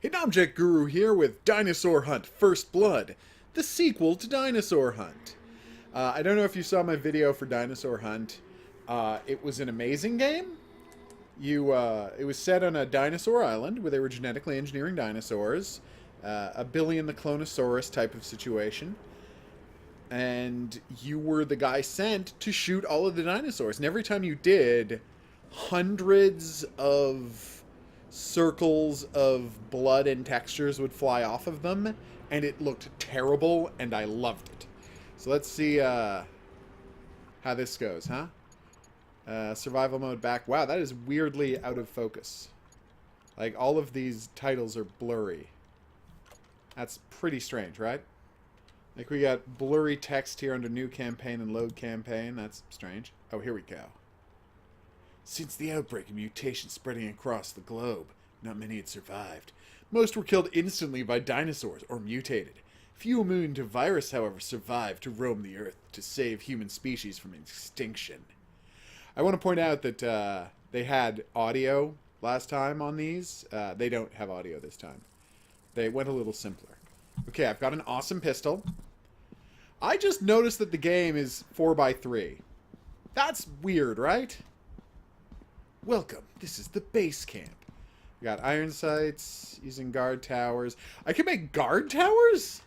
Hidden Object Guru here with Dinosaur Hunt First Blood, the sequel to Dinosaur Hunt. I don't know if you saw my video for Dinosaur Hunt. It was an amazing game. It was set on a dinosaur island where they were genetically engineering dinosaurs. A Billy and the Clonosaurus type of situation. And you were the guy sent to shoot all of the dinosaurs. And every time you did, hundreds of circles of blood and textures would fly off of them, and it looked terrible, and I loved it. So let's see how this goes, huh? Survival mode back. Wow, that is weirdly out of focus. Like, all of these titles are blurry. That's pretty strange, right? Like, we got blurry text here under new campaign and load campaign. That's strange. Oh, here we go. Since the outbreak of mutation spreading across the globe, not many had survived. Most were killed instantly by dinosaurs or mutated. Few immune to virus, however, survived to roam the Earth to save human species from extinction. I want to point out that they had audio last time on these. They don't have audio this time. They went a little simpler. Okay, I've got an awesome pistol. I just noticed that the game is 4x3. That's weird, right? Welcome. This is the base camp. We got iron sights, using guard towers. I can make guard towers?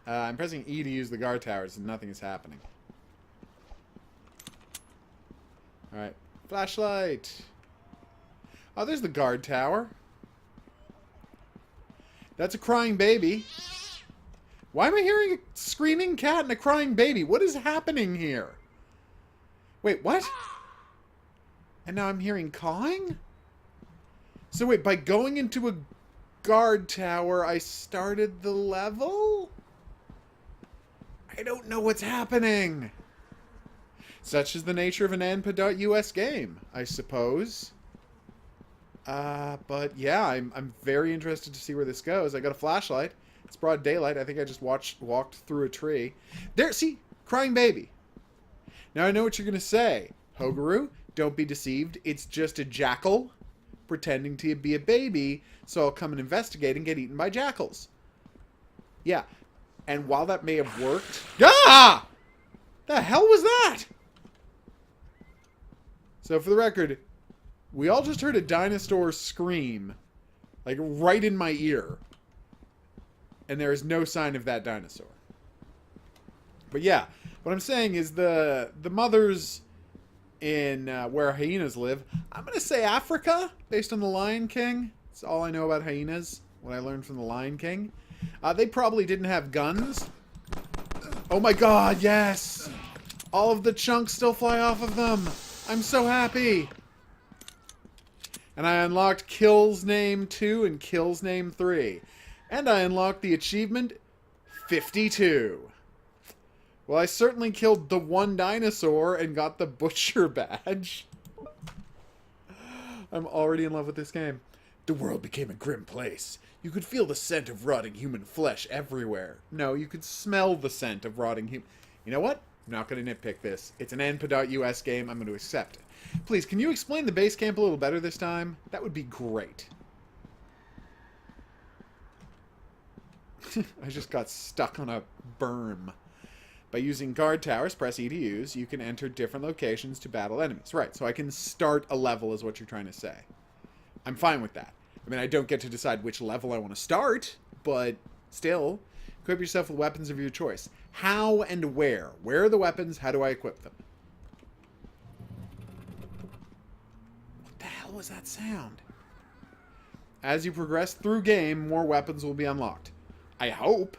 I'm pressing E to use the guard towers and nothing is happening. Alright. Flashlight. Oh, there's the guard tower. That's a crying baby. Why am I hearing a screaming cat and a crying baby? What is happening here? Wait, what? And now I'm hearing cawing? So wait, by going into a guard tower, I started the level? I don't know what's happening. Such is the nature of an ANPA.US game, I suppose. But yeah, I'm very interested to see where this goes. I got a flashlight. It's broad daylight. I think I just walked through a tree. There, see? Crying baby. Now I know what you're going to say. Hogaru, don't be deceived. It's just a jackal pretending to be a baby, so I'll come and investigate and get eaten by jackals. Yeah. And while that may have worked... Ah! The hell was that? So for the record, we all just heard a dinosaur scream, like right in my ear. And there is no sign of that dinosaur. But yeah, what I'm saying is the mothers in where hyenas live, I'm going to say Africa, based on The Lion King. That's all I know about hyenas, what I learned from The Lion King. They probably didn't have guns. Oh my god, yes! All of the chunks still fly off of them. I'm so happy. And I unlocked Kills Name 2 and Kills Name 3. And I unlocked the achievement 52. Well, I certainly killed the one dinosaur and got the butcher badge. I'm already in love with this game. The world became a grim place. You could feel the scent of rotting human flesh everywhere. No, you could smell the scent of rotting human... You know what? I'm not going to nitpick this. It's an ANPA.US game. I'm going to accept it. Please, can you explain the base camp a little better this time? That would be great. I just got stuck on a berm. By using guard towers, press E to use, you can enter different locations to battle enemies. Right, so I can start a level is what you're trying to say. I'm fine with that. I mean, I don't get to decide which level I want to start, but still, equip yourself with weapons of your choice. How and where? Where are the weapons? How do I equip them? What the hell was that sound? As you progress through game, more weapons will be unlocked. I hope.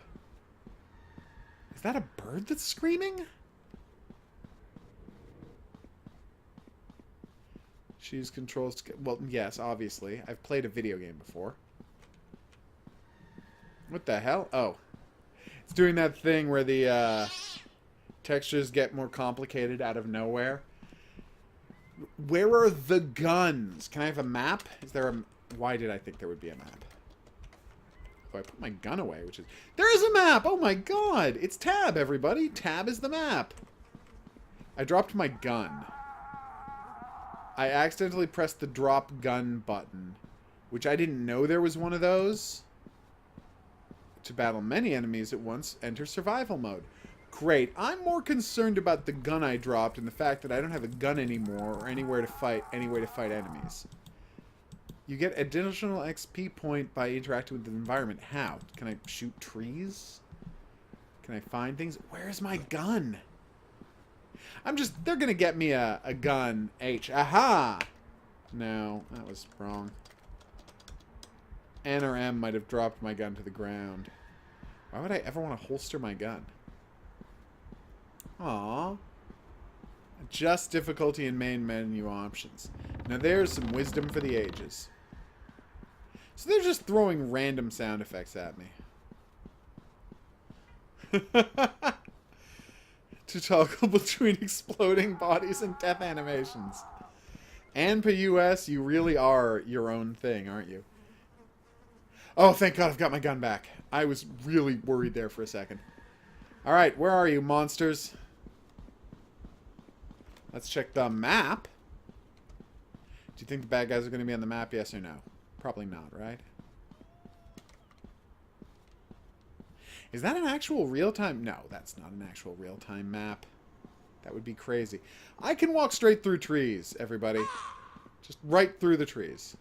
Is that a bird that's screaming? Choose controls. Well, yes, obviously. I've played a video game before. What the hell? Oh. It's doing that thing where the textures get more complicated out of nowhere. Where are the guns? Can I have a map? Is there a... Why did I think there would be a map? Oh, I put my gun away, which is... There is a map! Oh my god! It's tab, everybody! Tab is the map! I dropped my gun. I accidentally pressed the drop gun button. which I didn't know there was one of those. To battle many enemies at once, enter survival mode. Great. I'm more concerned about the gun I dropped and the fact that I don't have a gun anymore or any way to fight enemies. You get additional XP point by interacting with the environment. How? Can I shoot trees? Can I find things? Where's my gun? They're gonna get me a gun. Aha! No, that was wrong. N or M might have dropped my gun to the ground. Why would I ever want to holster my gun? Aww. Adjust difficulty in main menu options. Now there's some wisdom for the ages. So they're just throwing random sound effects at me. To toggle between exploding bodies and death animations. And per US, you really are your own thing, aren't you? Oh, thank God I've got my gun back. I was really worried there for a second. Alright, where are you, monsters? Let's check the map. Do you think the bad guys are going to be on the map, yes or no? Probably not, right? Is that an actual real-time? No, that's not an actual real-time map. That would be crazy. I can walk straight through trees, everybody. Just right through the trees.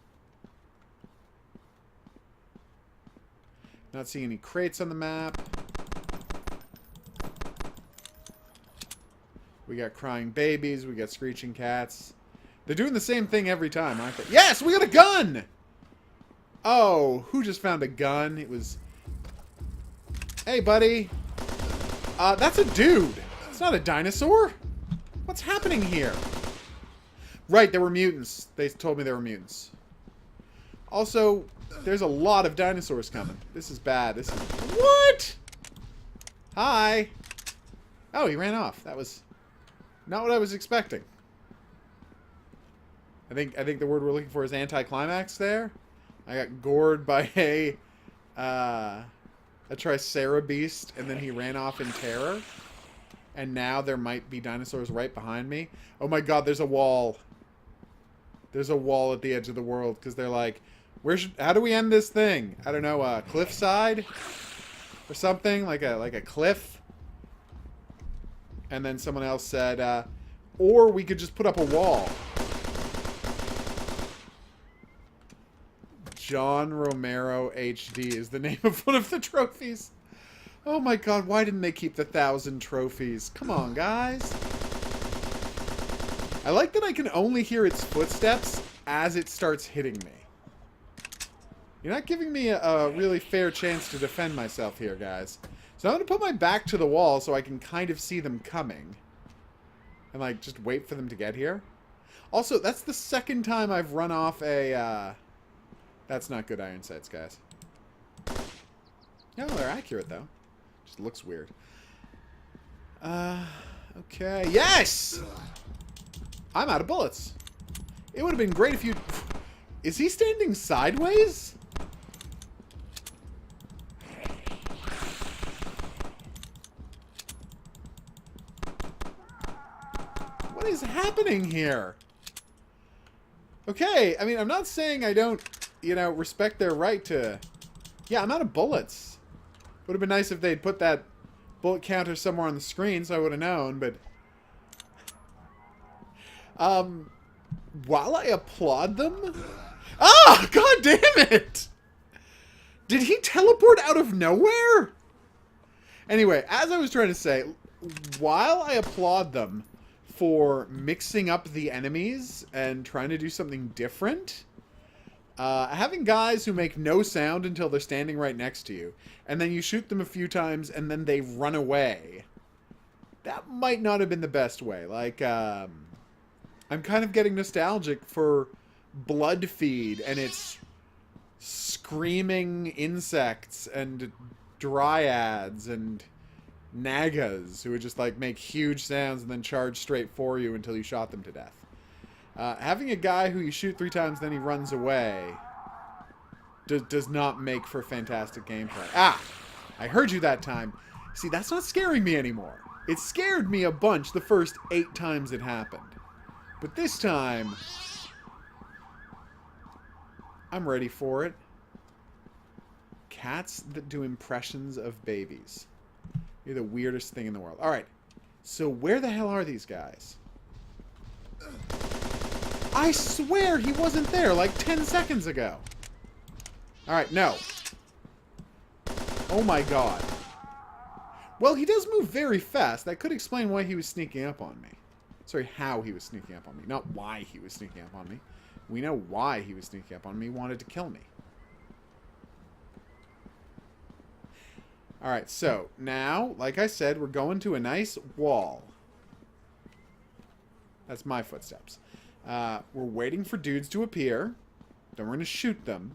Not seeing any crates on the map. We got crying babies. We got screeching cats. They're doing the same thing every time, aren't they? Yes, we got a gun! Oh, who just found a gun? It was... Hey, buddy. That's a dude. It's not a dinosaur. What's happening here? Right, there were mutants. They told me there were mutants. Also, there's a lot of dinosaurs coming. This is bad. This is... What? Hi. Oh, he ran off. That was not what I was expecting. I think the word we're looking for is anticlimax there. I got gored by a Tricera beast, and then he ran off in terror. And now there might be dinosaurs right behind me. Oh my God, there's a wall. There's a wall at the edge of the world, because they're like, how do we end this thing? I don't know, cliffside? Or something? Like a cliff? And then someone else said, or we could just put up a wall. John Romero HD is the name of one of the trophies. Oh my God, why didn't they keep the 1,000 trophies? Come on, guys. I like that I can only hear its footsteps as it starts hitting me. You're not giving me a really fair chance to defend myself here, guys. So I'm going to put my back to the wall so I can kind of see them coming. And, like, just wait for them to get here. Also, that's the second time I've run off a... That's not good iron sights, guys. No, they're accurate, though. Just looks weird. Okay. Yes! I'm out of bullets. It would have been great if you... Is he standing sideways? What is happening here? Okay, I mean, I'm not saying I don't, you know, respect their right to... Yeah, I'm out of bullets. Would have been nice if they'd put that bullet counter somewhere on the screen so I would have known, but... While I applaud them... Ah! God damn it! Did he teleport out of nowhere? Anyway, as I was trying to say, while I applaud them for mixing up the enemies and trying to do something different, having guys who make no sound until they're standing right next to you, and then you shoot them a few times and then they run away, that might not have been the best way. Like, I'm kind of getting nostalgic for Blood Feed and its screaming insects and dryads and nagas who would just like make huge sounds and then charge straight for you until you shot them to death. Having a guy who you shoot 3 times then he runs away does not make for fantastic gameplay. Ah! I heard you that time. See, that's not scaring me anymore. It scared me a bunch the first 8 times it happened. But this time... I'm ready for it. Cats that do impressions of babies. You're the weirdest thing in the world. Alright. So where the hell are these guys? I swear he wasn't there like 10 seconds ago. Alright, no. Oh my god. Well, he does move very fast. That could explain why he was sneaking up on me. Sorry, how he was sneaking up on me. Not why he was sneaking up on me. We know why he was sneaking up on me. He wanted to kill me. Alright, so now, like I said, we're going to a nice wall. That's my footsteps. We're waiting for dudes to appear. Then we're going to shoot them.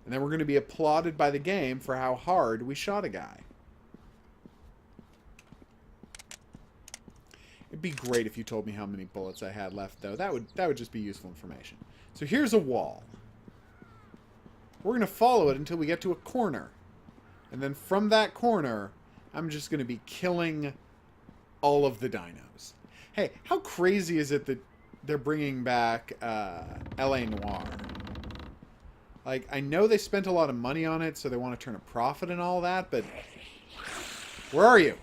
And then we're going to be applauded by the game for how hard we shot a guy. It'd be great if you told me how many bullets I had left, though. That would just be useful information. So here's a wall. We're going to follow it until we get to a corner. And then from that corner, I'm just going to be killing all of the dinos. Hey, how crazy is it that they're bringing back L.A. Noire? Like, I know they spent a lot of money on it, so they want to turn a profit and all that, but... Where are you?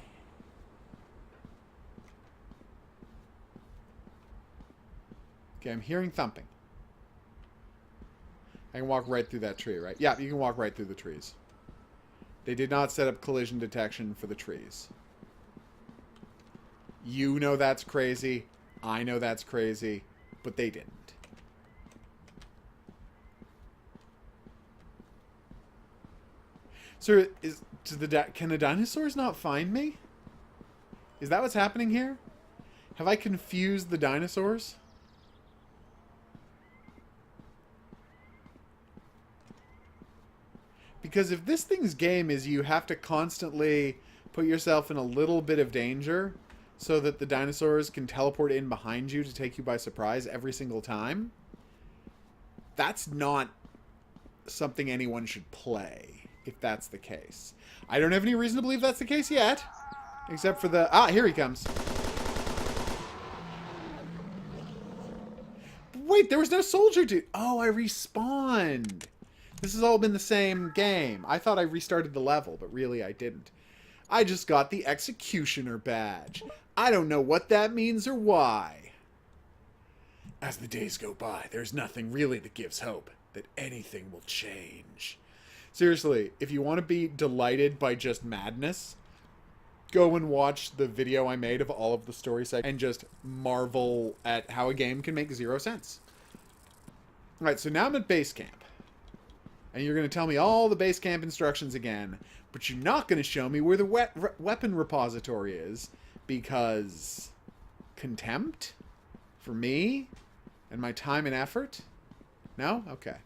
Okay, I'm hearing thumping. I can walk right through that tree, right? Yeah, you can walk right through the trees. They did not set up collision detection for the trees. You know that's crazy. I know that's crazy. But they didn't. So, can the dinosaurs not find me? Is that what's happening here? Have I confused the dinosaurs? Because if this thing's game is you have to constantly put yourself in a little bit of danger so that the dinosaurs can teleport in behind you to take you by surprise every single time, that's not something anyone should play, if that's the case. I don't have any reason to believe that's the case yet, except for the... Ah, here he comes. Wait, there was no soldier dude. Oh, I respawned. This has all been the same game. I thought I restarted the level, but really I didn't. I just got the Executioner badge. I don't know what that means or why. As the days go by, there's nothing really that gives hope that anything will change. Seriously, if you want to be delighted by just madness, go and watch the video I made of all of the story segments and just marvel at how a game can make 0 sense. Alright, so now I'm at base camp. And you're going to tell me all the base camp instructions again, but you're not going to show me where the weapon repository is, because contempt for me and my time and effort? No? Okay.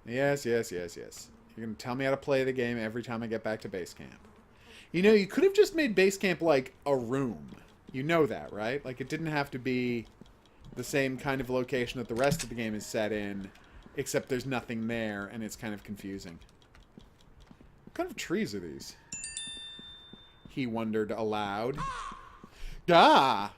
Yes, yes, yes, yes. You're going to tell me how to play the game every time I get back to base camp. You know, you could have just made base camp like a room. You know that, right? Like, it didn't have to be the same kind of location that the rest of the game is set in, except there's nothing there, and it's kind of confusing. What kind of trees are these? He wondered aloud. Ah!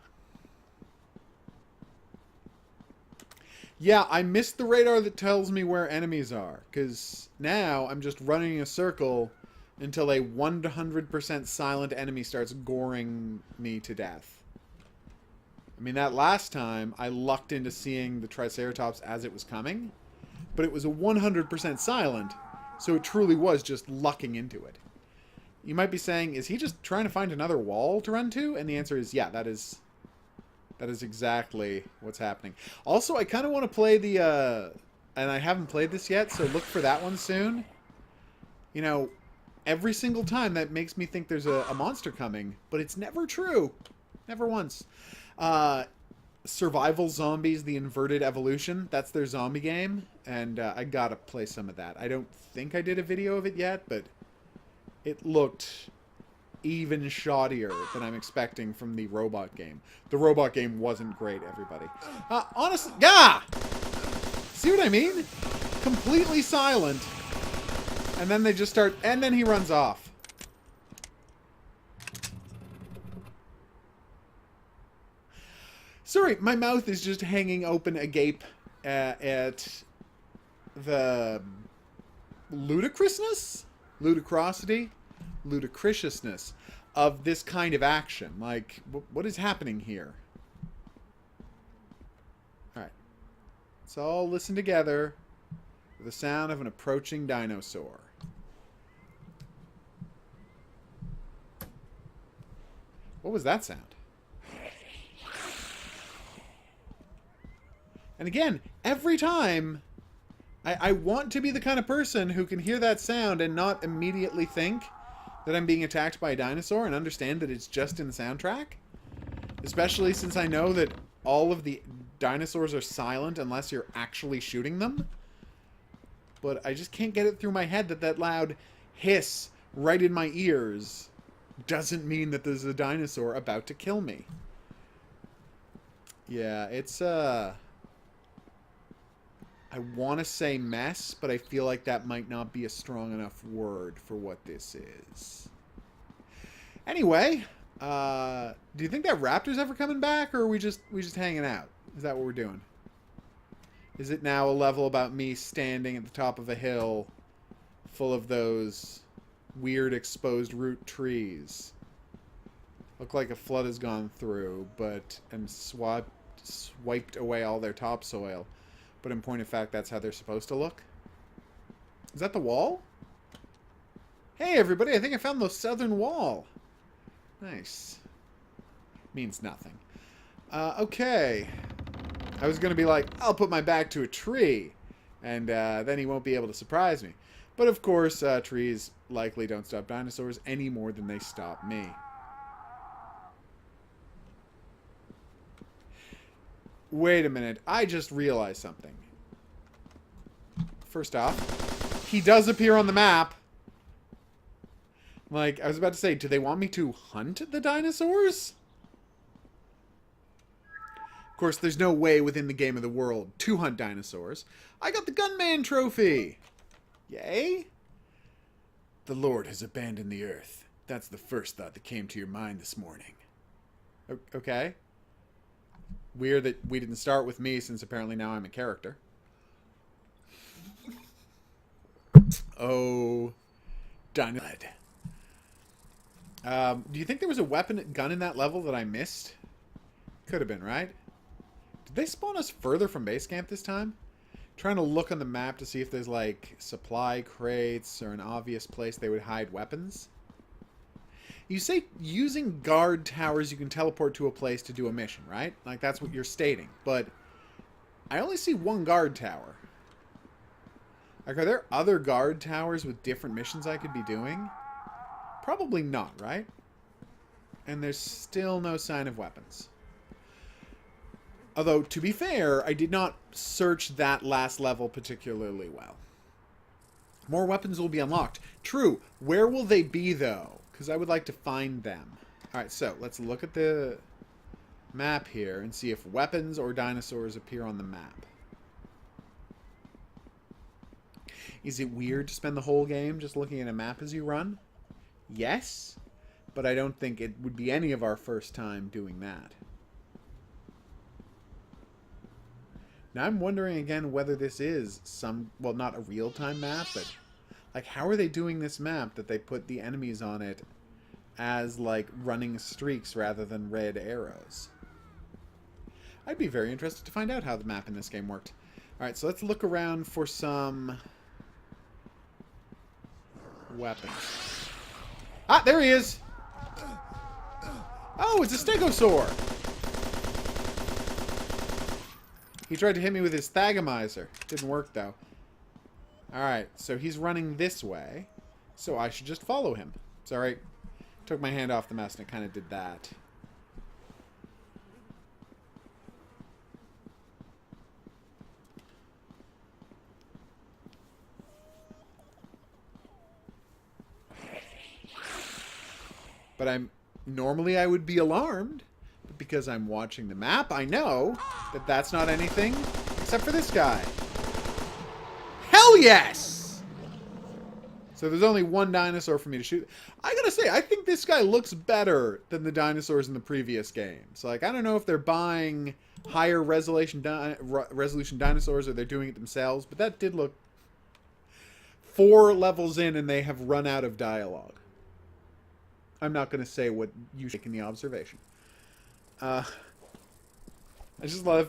Yeah, I missed the radar that tells me where enemies are, because now I'm just running in a circle until a 100% silent enemy starts goring me to death. I mean, that last time, I lucked into seeing the Triceratops as it was coming, but it was a 100% silent, so it truly was just lucking into it. You might be saying, is he just trying to find another wall to run to? And the answer is, yeah, that is exactly what's happening. Also, I kind of want to play the, and I haven't played this yet, so look for that one soon. You know, every single time that makes me think there's a monster coming, but it's never true. Never once. Survival Zombies, the Inverted Evolution. That's their zombie game, and I gotta play some of that. I don't think I did a video of it yet, but it looked even shoddier than I'm expecting from the robot game. The robot game wasn't great, everybody. Honestly, see what I mean? Completely silent, and then they just start, and then he runs off. Sorry, my mouth is just hanging open agape at the ludicrousness of this kind of action. Like, what is happening here? Alright. Let's all listen together for the sound of an approaching dinosaur. What was that sound? And again, every time, I want to be the kind of person who can hear that sound and not immediately think that I'm being attacked by a dinosaur and understand that it's just in the soundtrack. Especially since I know that all of the dinosaurs are silent unless you're actually shooting them. But I just can't get it through my head that that loud hiss right in my ears doesn't mean that there's a dinosaur about to kill me. Yeah, it's, I want to say mess, but I feel like that might not be a strong enough word for what this is. Anyway, do you think that raptor's ever coming back, or are we just hanging out? Is that what we're doing? Is it now a level about me standing at the top of a hill full of those weird exposed root trees? Look like a flood has gone through, and swiped away all their topsoil. But in point of fact, that's how they're supposed to look. Is that the wall? Hey, everybody, I think I found the southern wall. Nice. Means nothing. Okay. I was going to be like, I'll put my back to a tree, and then he won't be able to surprise me. But of course, trees likely don't stop dinosaurs any more than they stop me. Wait a minute. I just realized something. First off, he does appear on the map. Like, I was about to say, do they want me to hunt the dinosaurs? Of course, there's no way within the game of the world to hunt dinosaurs. I got the Gunman trophy! Yay? The Lord has abandoned the earth. That's the first thought that came to your mind this morning. Okay. Weird that we didn't start with me, since apparently now I'm a character. Oh, Dinosaur. Do you think there was a gun in that level that I missed? Could have been, right? Did they spawn us further from base camp this time? Trying to look on the map to see if there's, like, supply crates or an obvious place they would hide weapons. You say using guard towers you can teleport to a place to do a mission, right? Like, that's what you're stating. But I only see one guard tower. Like, are there other guard towers with different missions I could be doing? Probably not, right? And there's still no sign of weapons. Although, to be fair, I did not search that last level particularly well. More weapons will be unlocked. True. Where will they be, though? Because I would like to find them. Alright, so let's look at the map here and see if weapons or dinosaurs appear on the map. Is it weird to spend the whole game just looking at a map as you run? Yes, but I don't think it would be any of our first time doing that. Now I'm wondering again whether this is well, not a real-time map, but like, how are they doing this map that they put the enemies on it as, like, running streaks rather than red arrows? I'd be very interested to find out how the map in this game worked. Alright, so let's look around for some weapons. Ah, there he is! Oh, it's a stegosaur! He tried to hit me with his thagomizer. Didn't work, though. Alright, so he's running this way, so I should just follow him. Sorry, took my hand off the mouse and it kind of did that. But normally I would be alarmed, but because I'm watching the map, I know that that's not anything except for this guy. Hell yes! So there's only one dinosaur for me to shoot. I gotta say, I think this guy looks better than the dinosaurs in the previous games. Like, I don't know if they're buying higher resolution dinosaurs or they're doing it themselves, but that did look 4 levels in and they have run out of dialogue. I'm not going to say what you take in the observation. I just love...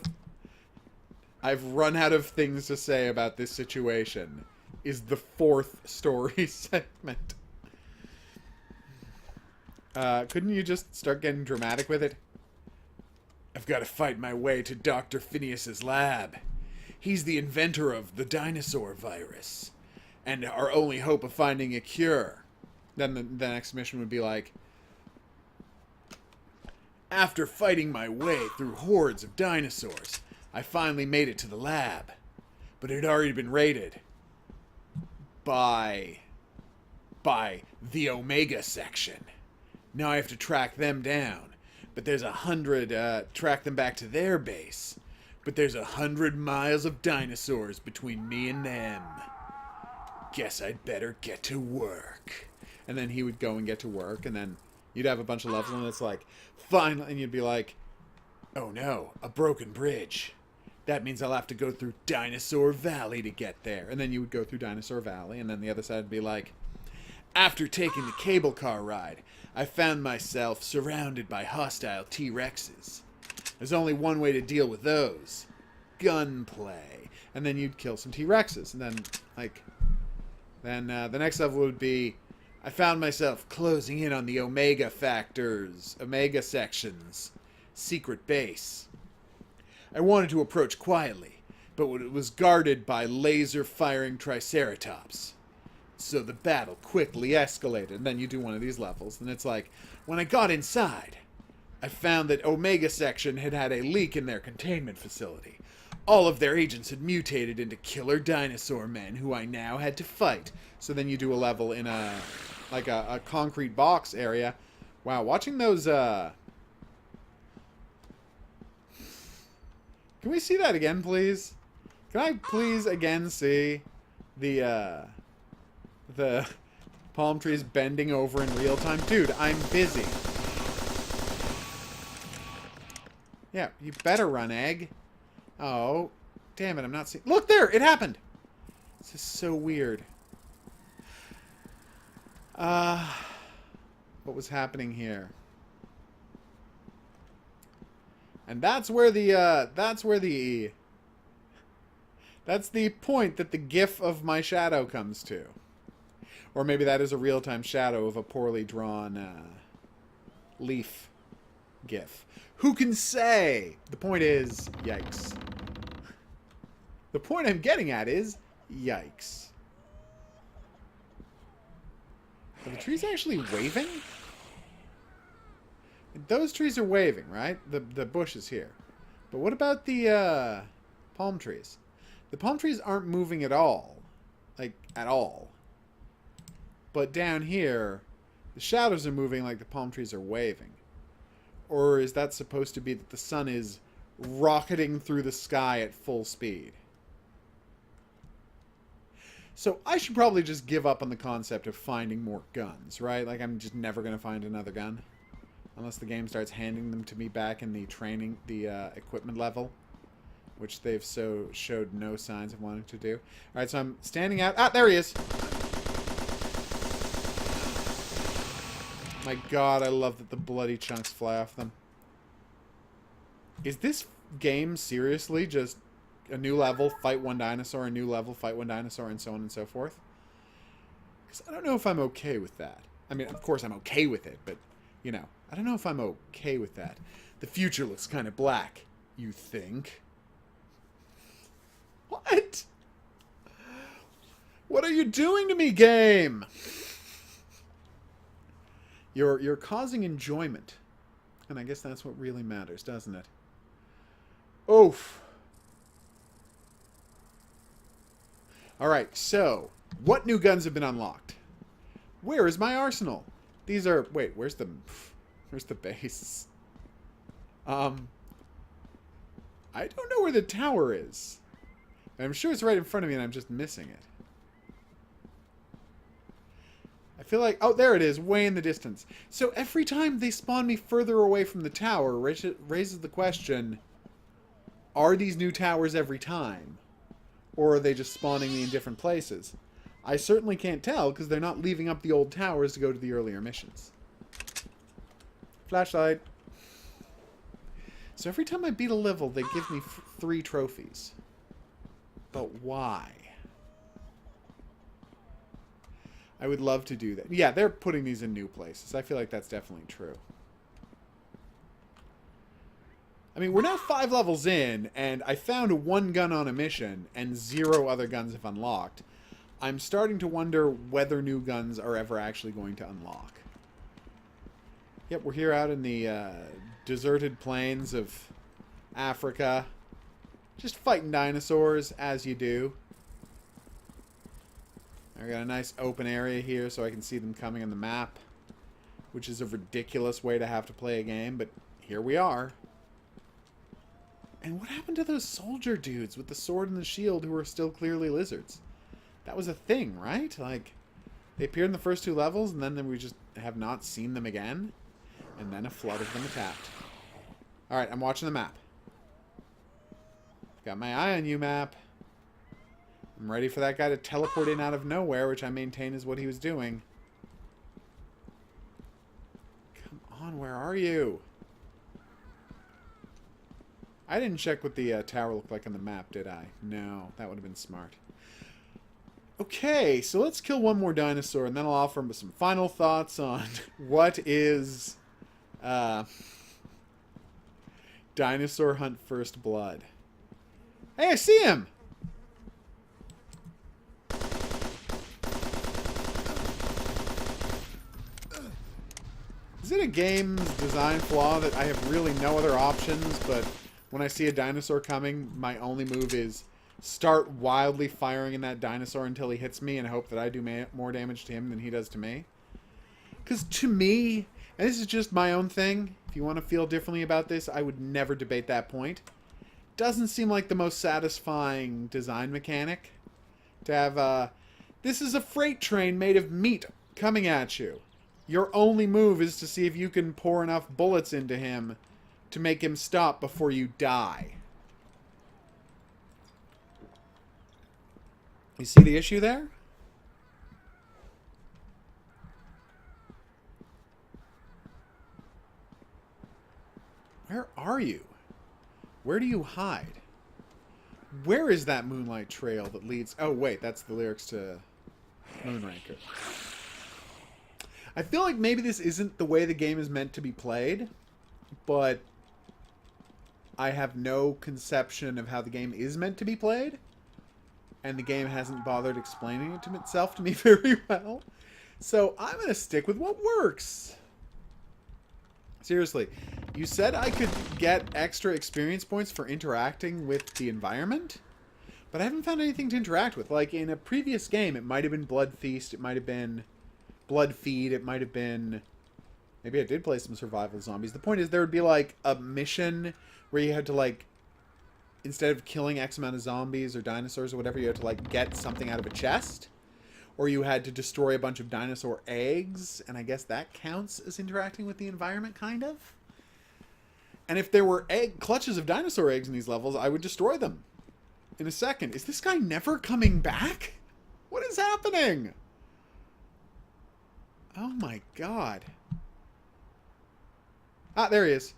I've run out of things to say about this situation is the 4th story segment. Couldn't you just start getting dramatic with it? I've got to fight my way to Dr. Phineas's lab. He's the inventor of the dinosaur virus. And our only hope of finding a cure. Then the next mission would be like, after fighting my way through hordes of dinosaurs, I finally made it to the lab. But it had already been raided. By the Omega section. Now I have to track them down. But there's 100, track them back to their base. But there's 100 miles of dinosaurs between me and them. Guess I'd better get to work. And then he would go and get to work, and then you'd have a bunch of levels, and it's like, finally, and you'd be like, oh no, a broken bridge. That means I'll have to go through Dinosaur Valley to get there. And then you would go through Dinosaur Valley, and then the other side would be like, after taking the cable car ride, I found myself surrounded by hostile T-Rexes. There's only one way to deal with those. Gunplay. And then you'd kill some T-Rexes. And then, like... Then the next level would be, I found myself closing in on the Omega section's secret base. I wanted to approach quietly, but it was guarded by laser-firing Triceratops. So the battle quickly escalated. And then you do one of these levels, and it's like, when I got inside, I found that Omega section had had a leak in their containment facility. All of their agents had mutated into killer dinosaur men who I now had to fight. So then you do a level in a concrete box area. Wow, watching those, Can we see that again, please? Can I please again see the palm trees bending over in real time? Dude, I'm busy. Yeah, you better run, egg. Oh, damn it, I'm not seeing... Look there! It happened! This is so weird. What was happening here? And that's the point that the GIF of my shadow comes to. Or maybe that is a real-time shadow of a poorly drawn, leaf GIF. Who can say? The point is, yikes. The point I'm getting at is, yikes. Are the trees actually waving? Those trees are waving, right? The bushes here. But what about the palm trees? The palm trees aren't moving at all. Like, at all. But down here, the shadows are moving like the palm trees are waving. Or is that supposed to be that the sun is rocketing through the sky at full speed? So I should probably just give up on the concept of finding more guns, right? Like, I'm just never going to find another gun. Unless the game starts handing them to me back in the training, the equipment level. Which they've showed no signs of wanting to do. Alright, so I'm standing out. Ah, there he is! My god, I love that the bloody chunks fly off them. Is this game seriously just a new level, fight one dinosaur, a new level, fight one dinosaur, and so on and so forth? Because I don't know if I'm okay with that. I mean, of course I'm okay with it, but, you know, I don't know if I'm okay with that. The future looks kind of black, you think? What? What are you doing to me, game? You're causing enjoyment. And I guess that's what really matters, doesn't it? Oof. Alright, so, what new guns have been unlocked? Where is my arsenal? These are... Wait, where's the base? I don't know where the tower is. I'm sure it's right in front of me and I'm just missing it. I feel like... Oh, there it is, way in the distance. So every time they spawn me further away from the tower, raises the question, are these new towers every time? Or are they just spawning me in different places? I certainly can't tell because they're not leaving up the old towers to go to the earlier missions. Flashlight. So every time I beat a level, they give me 3 trophies. But why? I would love to do that. Yeah, they're putting these in new places. I feel like that's definitely true. I mean, we're now 5 levels in, and I found 1 gun on a mission, and 0 other guns have unlocked. I'm starting to wonder whether new guns are ever actually going to unlock. Yep, we're here out in the deserted plains of Africa. Just fighting dinosaurs, as you do. I got a nice open area here so I can see them coming on the map, which is a ridiculous way to have to play a game, but here we are. And what happened to those soldier dudes with the sword and the shield who were still clearly lizards? That was a thing, right? Like, they appeared in the first 2 levels, and then we just have not seen them again. And then a flood of them attacked. Alright, I'm watching the map. Got my eye on you, map. I'm ready for that guy to teleport in out of nowhere, which I maintain is what he was doing. Come on, where are you? I didn't check what the tower looked like on the map, did I? No, that would have been smart. Okay, so let's kill one more dinosaur, and then I'll offer him some final thoughts on what is Dinosaur Hunt First Blood. Hey, I see him! Is it a game's design flaw that I have really no other options, but when I see a dinosaur coming, my only move is start wildly firing in that dinosaur until he hits me and hope that I do more damage to him than he does to me? Because to me, and this is just my own thing, if you want to feel differently about this, I would never debate that point. Doesn't seem like the most satisfying design mechanic to have this is a freight train made of meat coming at you. Your only move is to see if you can pour enough bullets into him to make him stop before you die. You see the issue there? Where are you? Where do you hide? Where is that moonlight trail that leads... Oh, wait, that's the lyrics to Moonraker. I feel like maybe this isn't the way the game is meant to be played, but I have no conception of how the game is meant to be played, and the game hasn't bothered explaining it to itself to me very well. So I'm going to stick with what works. Seriously, you said I could get extra experience points for interacting with the environment, but I haven't found anything to interact with. Like in a previous game, it might have been Blood Feast, it might have been Blood Feed, it might have been... Maybe I did play some survival zombies. The point is there would be like a mission where you had to like, instead of killing X amount of zombies or dinosaurs or whatever, you had to like get something out of a chest. Or you had to destroy a bunch of dinosaur eggs, and I guess that counts as interacting with the environment, kind of. And if there were clutches of dinosaur eggs in these levels, I would destroy them in a second. Is this guy never coming back? What is happening? Oh my god. Ah, there he is.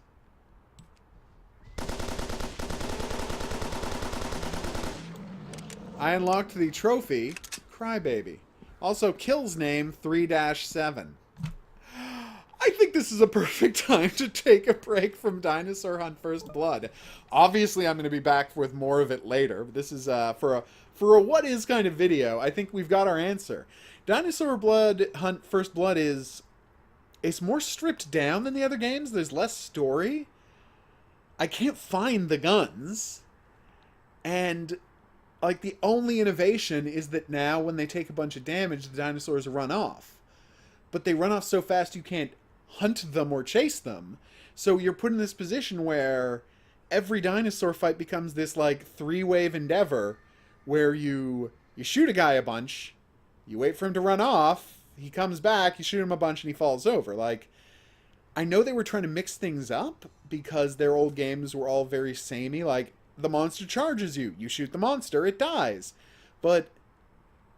I unlocked the trophy, Crybaby. Also, Kill's name, 3-7. I think this is a perfect time to take a break from Dinosaur Hunt First Blood. Obviously, I'm going to be back with more of it later. But this is for a what is kind of video. I think we've got our answer. Dinosaur Hunt First Blood it's more stripped down than the other games. There's less story. I can't find the guns. And like the only innovation is that now when they take a bunch of damage, the dinosaurs run off. But they run off so fast you can't hunt them or chase them. So you're put in this position where every dinosaur fight becomes this like 3-wave endeavor where you shoot a guy a bunch, you wait for him to run off, he comes back, you shoot him a bunch, and he falls over. Like, I know they were trying to mix things up because their old games were all very samey. Like, the monster charges you. You shoot the monster, it dies. But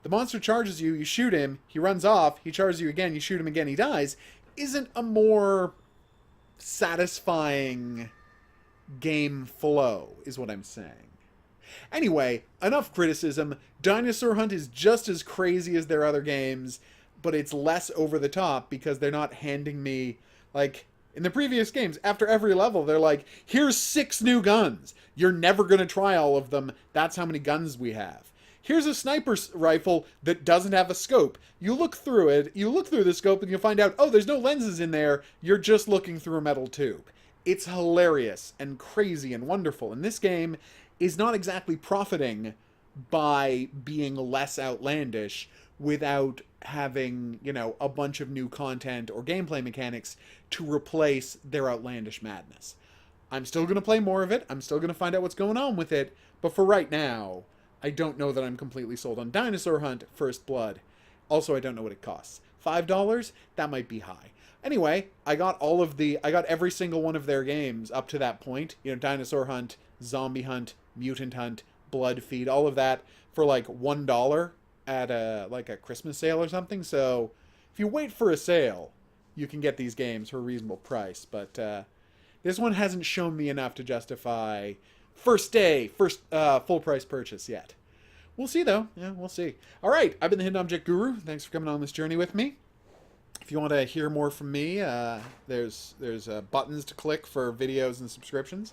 the monster charges you, you shoot him, he runs off, he charges you again, you shoot him again, he dies, isn't a more satisfying game flow, is what I'm saying. Anyway, enough criticism. Dinosaur Hunt is just as crazy as their other games, but it's less over the top because they're not handing me, like, in the previous games, after every level, they're like, here's 6 new guns. You're never going to try all of them. That's how many guns we have. Here's a sniper rifle that doesn't have a scope. You look through it, you look through the scope, and you'll find out, oh, there's no lenses in there. You're just looking through a metal tube. It's hilarious and crazy and wonderful. And this game is not exactly profiting by being less outlandish without having, you know, a bunch of new content or gameplay mechanics to replace their outlandish madness. I'm still going to play more of it. I'm still going to find out what's going on with it. But for right now, I don't know that I'm completely sold on Dinosaur Hunt First Blood. Also, I don't know what it costs. $5? That might be high. Anyway, I got every single one of their games up to that point. You know, Dinosaur Hunt, Zombie Hunt, Mutant Hunt, Blood Feed, all of that for like $1 at a Christmas sale or something. So if you wait for a sale, you can get these games for a reasonable price. But this one hasn't shown me enough to justify first full price purchase yet. We'll see though. Yeah, we'll see. All right, I've been the Hidden Object Guru. Thanks for coming on this journey with me. If you want to hear more from me, there's buttons to click for videos and subscriptions.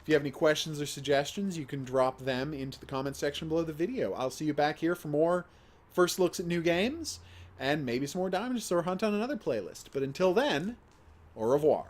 If you have any questions or suggestions, you can drop them into the comment section below the video. I'll see you back here for more first looks at new games, and maybe some more Dinosaur Hunt on another playlist. But until then, au revoir.